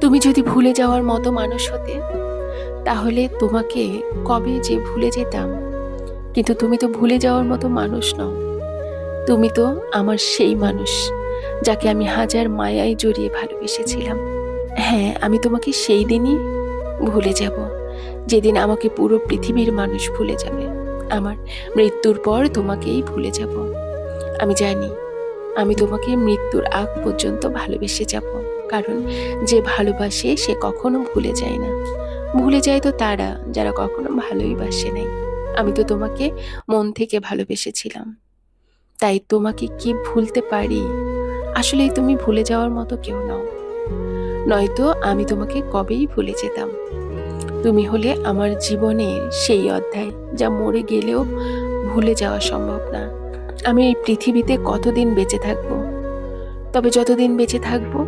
তুমি যদি ভুলে যাওয়ার মতো মানুষ হতে, তাহলে তোমাকে কবে যে ভুলে যেতাম। কিন্তু তুমি তো ভুলে যাওয়ার মতো মানুষ নও। তুমি তো আমার সেই মানুষ, যাকে আমি হাজার মায়ায় জড়িয়ে ভালোবেসেছিলাম। হ্যাঁ, আমি তোমাকে সেই দিনই ভুলে যাব, যেদিন আমাকে পুরো পৃথিবীর মানুষ ভুলে যাবে। আমার মৃত্যুর পর তোমাকেই ভুলে যাব। আমি জানি আমি তোমাকে মৃত্যুর আগ পর্যন্ত ভালোবেসে যাব, কারণ যে ভালোবাসে সে কখনো ভুলে যায় না। ভুলে যায় তো তারা যারা কখনো ভালোই বাসে নাই। আমি তো তোমাকে মন থেকে ভালোবেসেছিলাম, তাই তোমাকে কি ভুলতে পারি? আসলেই তুমি ভুলে যাওয়ার মতো কেউ নও, নয়তো আমি তোমাকে কবেই ভুলে যেতাম। তুমি হলে আমার জীবনের সেই অধ্যায়, যা মরে গেলেও ভুলে যাওয়া সম্ভব না। আমি এই পৃথিবীতে কতদিন বেঁচে থাকবো, তবে যতদিন বেঁচে থাকবো